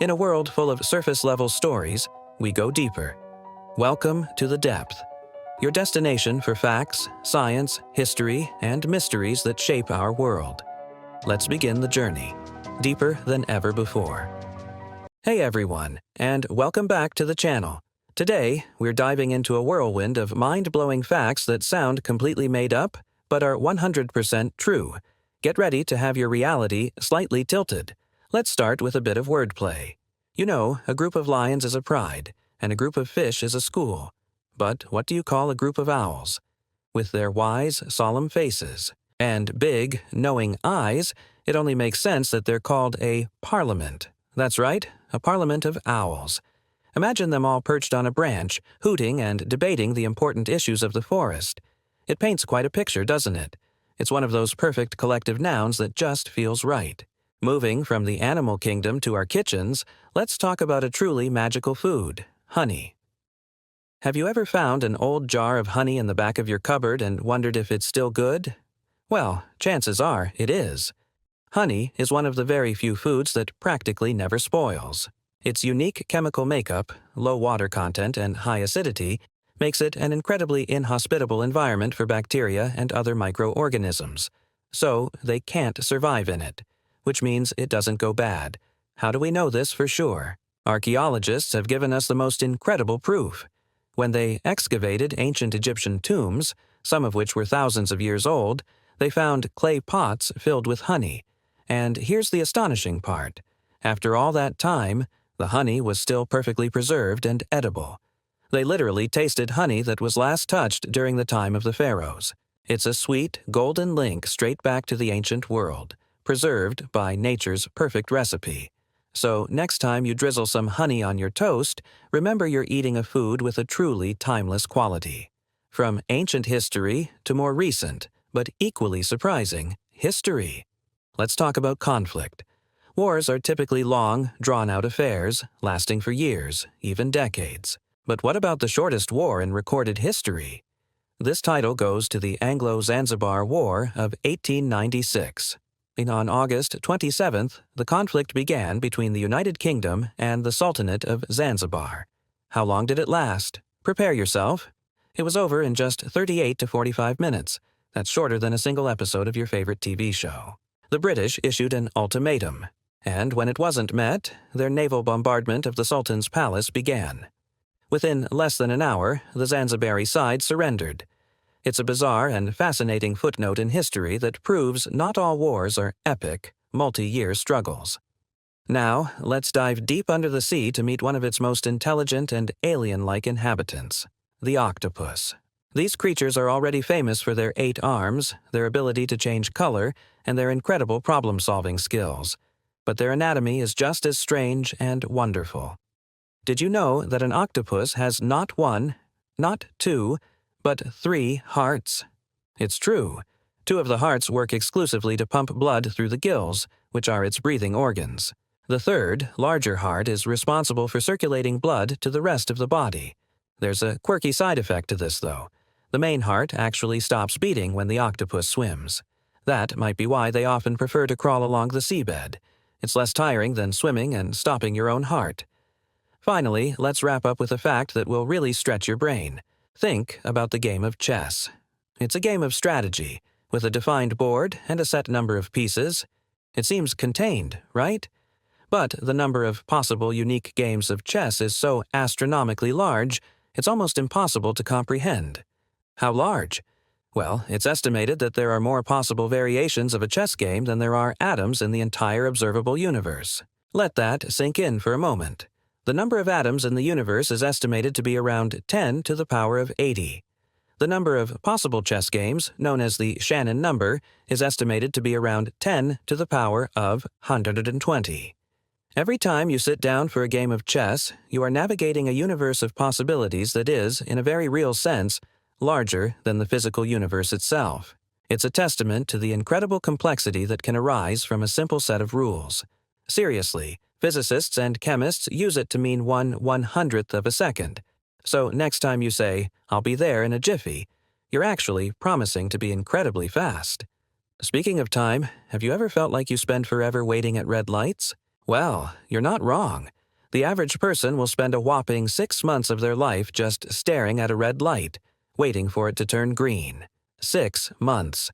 In a world full of surface-level stories, we go deeper. Welcome to The Depth, your destination for facts, science, history, and mysteries that shape our world. Let's begin the journey, deeper than ever before. Hey everyone, and welcome back to the channel. Today, we're diving into a whirlwind of mind-blowing facts that sound completely made up, but are 100% true. Get ready to have your reality slightly tilted. Let's start with a bit of wordplay. You know, a group of lions is a pride, and a group of fish is a school. But what do you call a group of owls? With their wise, solemn faces and big, knowing eyes, it only makes sense that they're called a parliament. That's right, a parliament of owls. Imagine them all perched on a branch, hooting and debating the important issues of the forest. It paints quite a picture, doesn't it? It's one of those perfect collective nouns that just feels right. Moving from the animal kingdom to our kitchens, let's talk about a truly magical food, honey. Have you ever found an old jar of honey in the back of your cupboard and wondered if it's still good? Well, chances are it is. Honey is one of the very few foods that practically never spoils. Its unique chemical makeup, low water content, and high acidity makes it an incredibly inhospitable environment for bacteria and other microorganisms. So they can't survive in it, which means it doesn't go bad. How do we know this for sure? Archaeologists have given us the most incredible proof. When they excavated ancient Egyptian tombs, some of which were thousands of years old, they found clay pots filled with honey. And here's the astonishing part. After all that time, the honey was still perfectly preserved and edible. They literally tasted honey that was last touched during the time of the pharaohs. It's a sweet, golden link straight back to the ancient world, preserved by nature's perfect recipe. So next time you drizzle some honey on your toast, remember you're eating a food with a truly timeless quality. From ancient history to more recent, but equally surprising, history. Let's talk about conflict. Wars are typically long, drawn-out affairs, lasting for years, even decades. But what about the shortest war in recorded history? This title goes to the Anglo-Zanzibar War of 1896. On August 27th, the conflict began between the United Kingdom and the Sultanate of Zanzibar. How long did it last? Prepare yourself. It was over in just 38 to 45 minutes. That's shorter than a single episode of your favorite TV show. The British issued an ultimatum, and when it wasn't met, their naval bombardment of the Sultan's palace began. Within less than an hour, the Zanzibari side surrendered. It's a bizarre and fascinating footnote in history that proves not all wars are epic, multi-year struggles. Now, let's dive deep under the sea to meet one of its most intelligent and alien-like inhabitants, the octopus. These creatures are already famous for their 8 arms, their ability to change color, and their incredible problem-solving skills. But their anatomy is just as strange and wonderful. Did you know that an octopus has not 1, not 2, but 3 hearts? It's true. 2 of the hearts work exclusively to pump blood through the gills, which are its breathing organs. The third, larger heart is responsible for circulating blood to the rest of the body. There's a quirky side effect to this, though. The main heart actually stops beating when the octopus swims. That might be why they often prefer to crawl along the seabed. It's less tiring than swimming and stopping your own heart. Finally, let's wrap up with a fact that will really stretch your brain. Think about the game of chess. It's a game of strategy, with a defined board and a set number of pieces. It seems contained, right? But the number of possible unique games of chess is so astronomically large, it's almost impossible to comprehend. How large? Well, it's estimated that there are more possible variations of a chess game than there are atoms in the entire observable universe. Let that sink in for a moment. The number of atoms in the universe is estimated to be around 10 to the power of 80. The number of possible chess games, known as the Shannon number, is estimated to be around 10 to the power of 120. Every time you sit down for a game of chess, you are navigating a universe of possibilities that is, in a very real sense, larger than the physical universe itself. It's a testament to the incredible complexity that can arise from a simple set of rules. Seriously, physicists and chemists use it to mean 1/100th of a second. So next time you say, "I'll be there in a jiffy," you're actually promising to be incredibly fast. Speaking of time, have you ever felt like you spend forever waiting at red lights? Well, you're not wrong. The average person will spend a whopping 6 months of their life just staring at a red light, waiting for it to turn green. 6 months.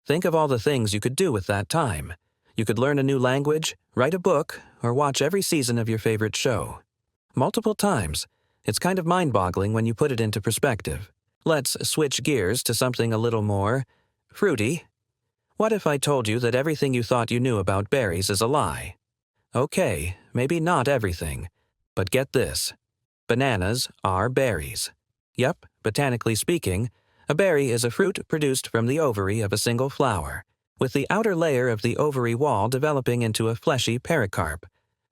Think of all the things you could do with that time. You could learn a new language, write a book, or watch every season of your favorite show. Multiple times. It's kind of mind-boggling when you put it into perspective. Let's switch gears to something a little more fruity. What if I told you that everything you thought you knew about berries is a lie? Okay, maybe not everything, but get this. Bananas are berries. Yep, botanically speaking, a berry is a fruit produced from the ovary of a single flower, with the outer layer of the ovary wall developing into a fleshy pericarp.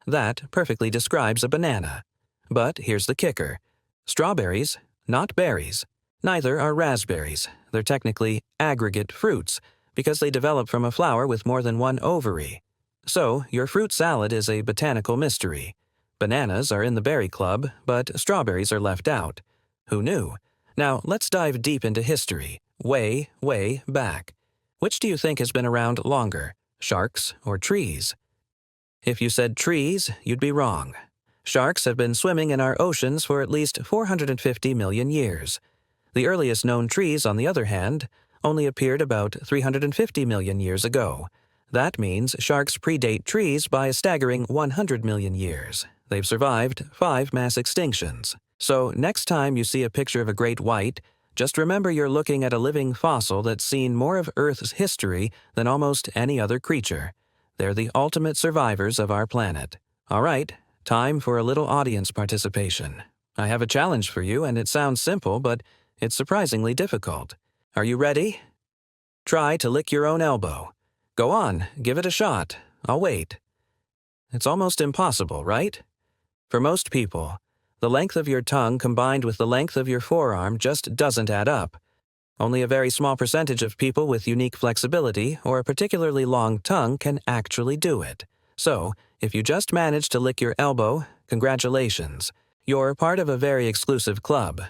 That perfectly describes a banana. But here's the kicker. Strawberries, not berries. Neither are raspberries. They're technically aggregate fruits because they develop from a flower with more than one ovary. So, your fruit salad is a botanical mystery. Bananas are in the berry club, but strawberries are left out. Who knew? Now, let's dive deep into history, way, way back. Which do you think has been around longer, sharks or trees? If you said trees, you'd be wrong. Sharks have been swimming in our oceans for at least 450 million years. The earliest known trees, on the other hand, only appeared about 350 million years ago. That means sharks predate trees by a staggering 100 million years. They've survived 5 mass extinctions. So next time you see a picture of a great white, just remember you're looking at a living fossil that's seen more of Earth's history than almost any other creature. They're the ultimate survivors of our planet. All right, time for a little audience participation. I have a challenge for you, and it sounds simple, but it's surprisingly difficult. Are you ready? Try to lick your own elbow. Go on, give it a shot. I'll wait. It's almost impossible, right? For most people, the length of your tongue combined with the length of your forearm just doesn't add up. Only a very small percentage of people with unique flexibility or a particularly long tongue can actually do it. So, if you just managed to lick your elbow, congratulations. You're part of a very exclusive club.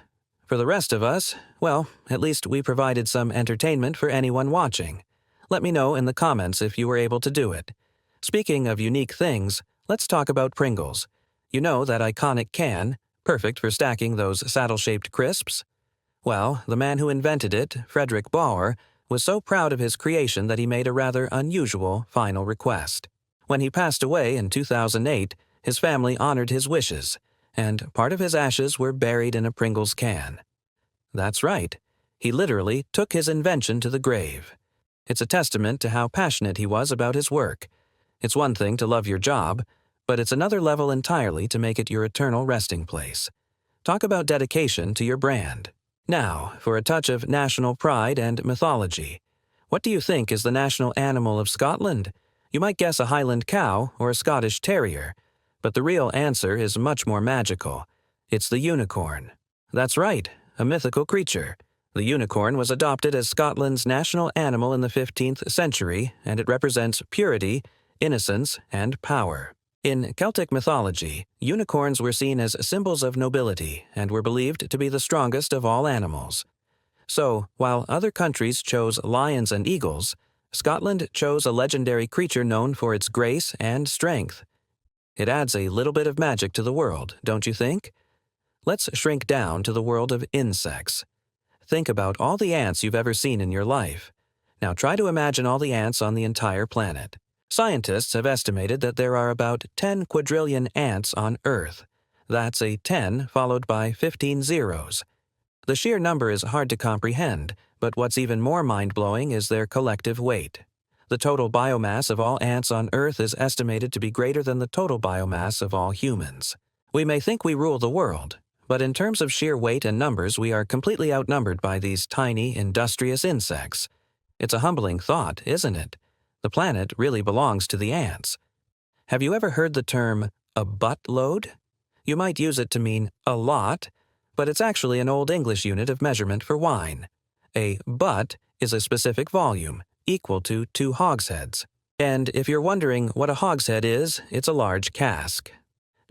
For the rest of us, well, at least we provided some entertainment for anyone watching. Let me know in the comments if you were able to do it. Speaking of unique things, let's talk about Pringles. You know that iconic can, perfect for stacking those saddle-shaped crisps? Well, the man who invented it, Frederick Bauer, was so proud of his creation that he made a rather unusual final request. When he passed away in 2008, his family honored his wishes, and part of his ashes were buried in a Pringles can. That's right. He literally took his invention to the grave. It's a testament to how passionate he was about his work. It's one thing to love your job, but it's another level entirely to make it your eternal resting place. Talk about dedication to your brand. Now, for a touch of national pride and mythology. What do you think is the national animal of Scotland? You might guess a Highland cow or a Scottish terrier, but the real answer is much more magical. It's the unicorn. That's right, a mythical creature. The unicorn was adopted as Scotland's national animal in the 15th century, and it represents purity, innocence, and power. In Celtic mythology, unicorns were seen as symbols of nobility and were believed to be the strongest of all animals. So, while other countries chose lions and eagles, Scotland chose a legendary creature known for its grace and strength. It adds a little bit of magic to the world, don't you think? Let's shrink down to the world of insects. Think about all the ants you've ever seen in your life. Now try to imagine all the ants on the entire planet. Scientists have estimated that there are about 10 quadrillion ants on Earth. That's a 10 followed by 15 zeros. The sheer number is hard to comprehend, but what's even more mind-blowing is their collective weight. The total biomass of all ants on Earth is estimated to be greater than the total biomass of all humans. We may think we rule the world, but in terms of sheer weight and numbers, we are completely outnumbered by these tiny, industrious insects. It's a humbling thought, isn't it? The planet really belongs to the ants. Have you ever heard the term, a buttload? You might use it to mean a lot, but it's actually an Old English unit of measurement for wine. A butt is a specific volume, equal to 2 hogsheads. And if you're wondering what a hogshead is, it's a large cask.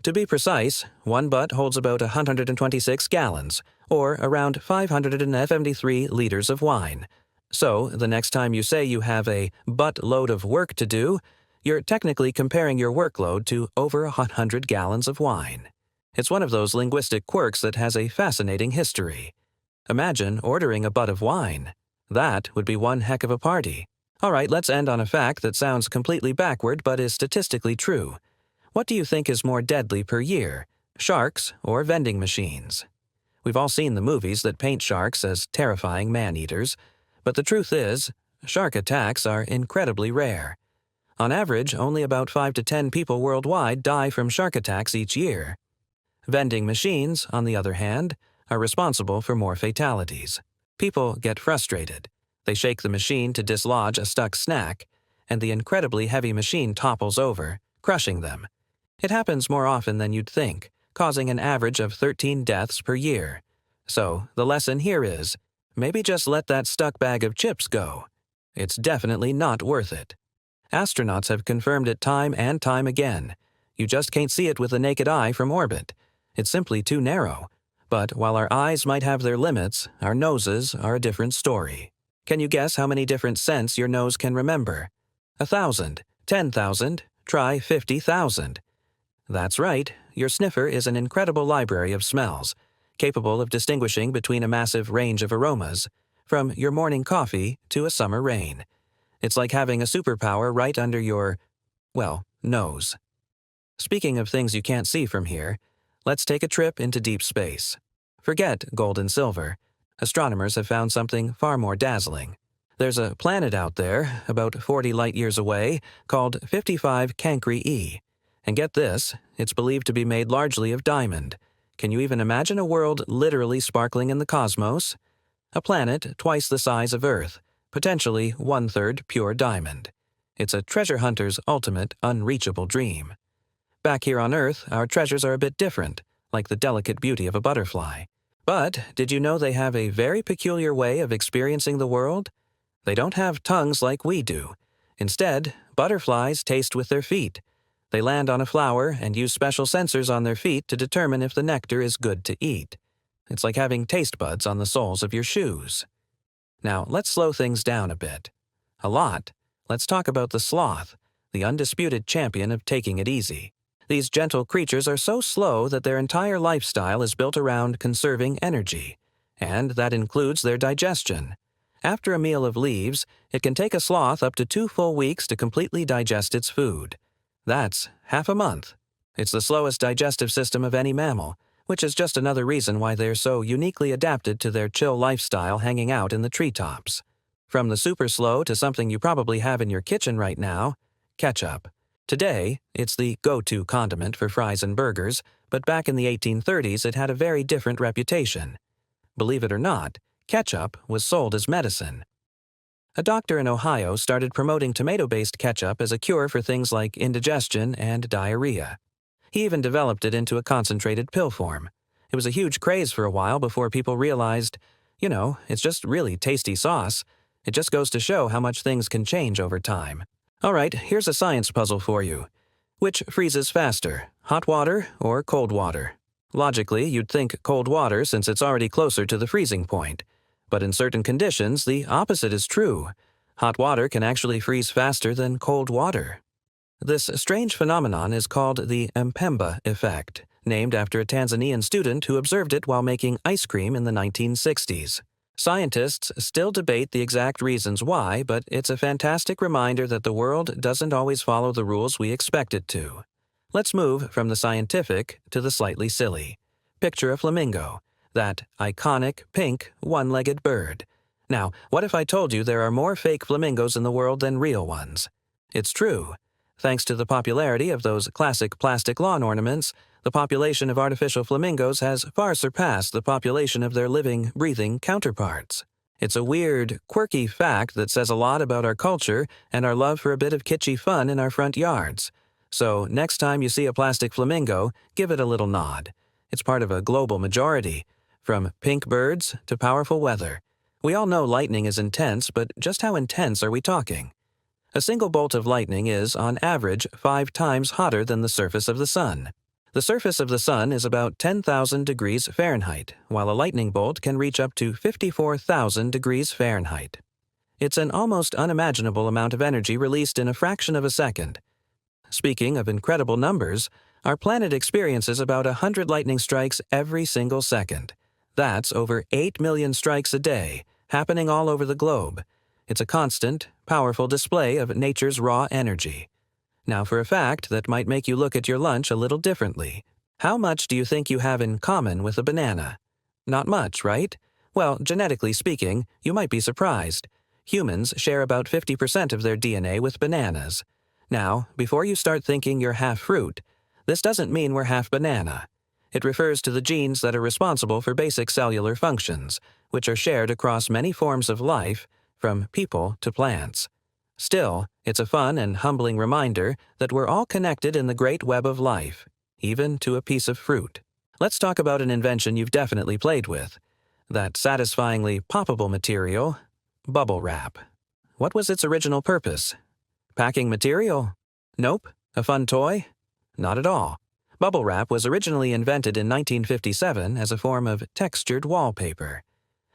To be precise, one butt holds about 126 gallons, or around 573 liters of wine. So, the next time you say you have a buttload of work to do, You're technically comparing your workload to over 100 gallons of wine. It's one of those linguistic quirks that has a fascinating history. Imagine ordering a butt of wine. That would be one heck of a party. All right, let's end on a fact that sounds completely backward but is statistically true. What do you think is more deadly per year, sharks or vending machines? We've all seen the movies that paint sharks as terrifying man-eaters, but the truth is, shark attacks are incredibly rare. On average, only about 5 to 10 people worldwide die from shark attacks each year. Vending machines, on the other hand, are responsible for more fatalities. People get frustrated. They shake the machine to dislodge a stuck snack, and the incredibly heavy machine topples over, crushing them. It happens more often than you'd think, causing an average of 13 deaths per year. So, the lesson here is, maybe just let that stuck bag of chips go. It's definitely not worth it. Astronauts have confirmed it time and time again. You just can't see it with the naked eye from orbit. It's simply too narrow. But while our eyes might have their limits, our noses are a different story. Can you guess how many different scents your nose can remember? 1,000, 10,000, try 50,000. That's right, your sniffer is an incredible library of smells, capable of distinguishing between a massive range of aromas, from your morning coffee to a summer rain. It's like having a superpower right under your, well, nose. Speaking of things you can't see from here, let's take a trip into deep space. Forget gold and silver. Astronomers have found something far more dazzling. There's a planet out there, about 40 light-years away, called 55 Cancri E. And get this, it's believed to be made largely of diamond. Can you even imagine a world literally sparkling in the cosmos? A planet twice the size of Earth, potentially 1/3 pure diamond. It's a treasure hunter's ultimate, unreachable dream. Back here on Earth, our treasures are a bit different, like the delicate beauty of a butterfly. But did you know they have a very peculiar way of experiencing the world? They don't have tongues like we do. Instead, butterflies taste with their feet. They land on a flower and use special sensors on their feet to determine if the nectar is good to eat. It's like having taste buds on the soles of your shoes. Now, let's slow things down a bit. A lot. Let's talk about the sloth, the undisputed champion of taking it easy. These gentle creatures are so slow that their entire lifestyle is built around conserving energy, and that includes their digestion. After a meal of leaves, it can take a sloth up to 2 full weeks to completely digest its food. That's half a month. It's the slowest digestive system of any mammal, which is just another reason why they're so uniquely adapted to their chill lifestyle hanging out in the treetops. From the super slow to something you probably have in your kitchen right now, ketchup. Today, it's the go-to condiment for fries and burgers, but back in the 1830s it had a very different reputation. Believe it or not, ketchup was sold as medicine. A doctor in Ohio started promoting tomato-based ketchup as a cure for things like indigestion and diarrhea. He even developed it into a concentrated pill form. It was a huge craze for a while before people realized, it's just really tasty sauce. It just goes to show how much things can change over time. All right, here's a science puzzle for you. Which freezes faster, hot water or cold water? Logically, you'd think cold water since it's already closer to the freezing point. But in certain conditions, the opposite is true. Hot water can actually freeze faster than cold water. This strange phenomenon is called the Mpemba effect, named after a Tanzanian student who observed it while making ice cream in the 1960s. Scientists still debate the exact reasons why, but it's a fantastic reminder that the world doesn't always follow the rules we expect it to. Let's move from the scientific to the slightly silly. Picture a flamingo, that iconic, pink, one-legged bird. Now, what if I told you there are more fake flamingos in the world than real ones? It's true. Thanks to the popularity of those classic plastic lawn ornaments, the population of artificial flamingos has far surpassed the population of their living, breathing counterparts. It's a weird, quirky fact that says a lot about our culture and our love for a bit of kitschy fun in our front yards. So, next time you see a plastic flamingo, give it a little nod. It's part of a global majority. From pink birds to powerful weather. We all know lightning is intense, but just how intense are we talking? A single bolt of lightning is, on average, 5 times hotter than the surface of the sun. The surface of the sun is about 10,000 degrees Fahrenheit, while a lightning bolt can reach up to 54,000 degrees Fahrenheit. It's an almost unimaginable amount of energy released in a fraction of a second. Speaking of incredible numbers, our planet experiences about 100 lightning strikes every single second. That's over 8 million strikes a day, happening all over the globe. It's a constant, powerful display of nature's raw energy. Now for a fact that might make you look at your lunch a little differently. How much do you think you have in common with a banana? Not much, right? Well, genetically speaking, you might be surprised. Humans share about 50% of their DNA with bananas. Now, before you start thinking you're half fruit, this doesn't mean we're half banana. It refers to the genes that are responsible for basic cellular functions, which are shared across many forms of life, from people to plants. Still, it's a fun and humbling reminder that we're all connected in the great web of life, even to a piece of fruit. Let's talk about an invention you've definitely played with. That satisfyingly poppable material, bubble wrap. What was its original purpose? Packing material? Nope. A fun toy? Not at all. Bubble wrap was originally invented in 1957 as a form of textured wallpaper.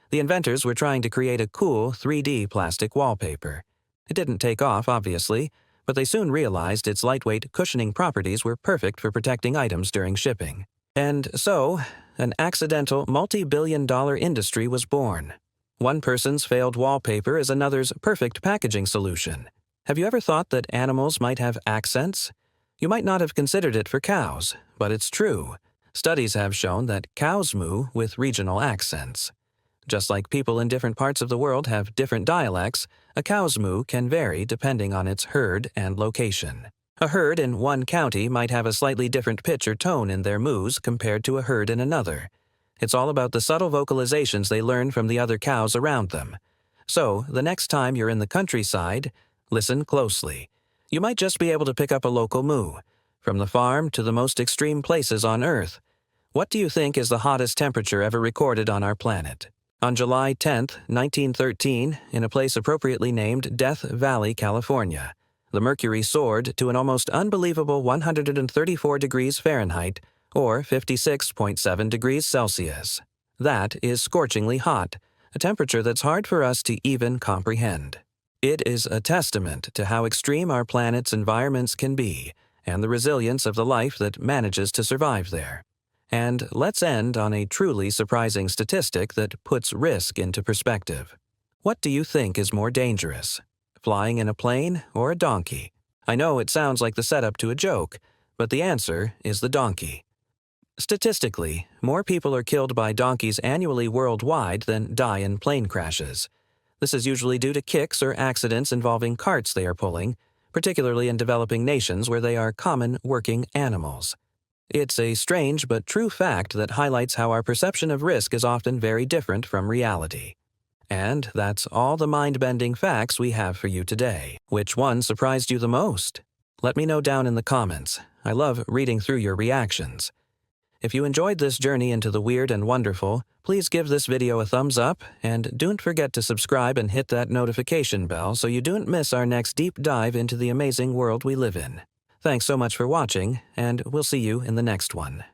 The inventors were trying to create a cool 3D plastic wallpaper. It didn't take off, obviously, but they soon realized its lightweight, cushioning properties were perfect for protecting items during shipping. And so, an accidental multi-billion-dollar industry was born. One person's failed wallpaper is another's perfect packaging solution. Have you ever thought that animals might have accents? You might not have considered it for cows, but it's true. Studies have shown that cows moo with regional accents. Just like people in different parts of the world have different dialects, a cow's moo can vary depending on its herd and location. A herd in one county might have a slightly different pitch or tone in their moos compared to a herd in another. It's all about the subtle vocalizations they learn from the other cows around them. So, the next time you're in the countryside, listen closely. You might just be able to pick up a local moo, from the farm to the most extreme places on Earth. What do you think is the hottest temperature ever recorded on our planet? On July 10, 1913, in a place appropriately named Death Valley, California, the mercury soared to an almost unbelievable 134 degrees Fahrenheit, or 56.7 degrees Celsius. That is scorchingly hot, a temperature that's hard for us to even comprehend. It is a testament to how extreme our planet's environments can be, and the resilience of the life that manages to survive there. And let's end on a truly surprising statistic that puts risk into perspective. What do you think is more dangerous? Flying in a plane or a donkey? I know it sounds like the setup to a joke, but the answer is the donkey. Statistically, more people are killed by donkeys annually worldwide than die in plane crashes. This is usually due to kicks or accidents involving carts they are pulling, particularly in developing nations where they are common working animals. It's a strange but true fact that highlights how our perception of risk is often very different from reality. And that's all the mind-bending facts we have for you today. Which one surprised you the most? Let me know down in the comments. I love reading through your reactions. If you enjoyed this journey into the weird and wonderful, please give this video a thumbs up, and don't forget to subscribe and hit that notification bell so you don't miss our next deep dive into the amazing world we live in. Thanks so much for watching, and we'll see you in the next one.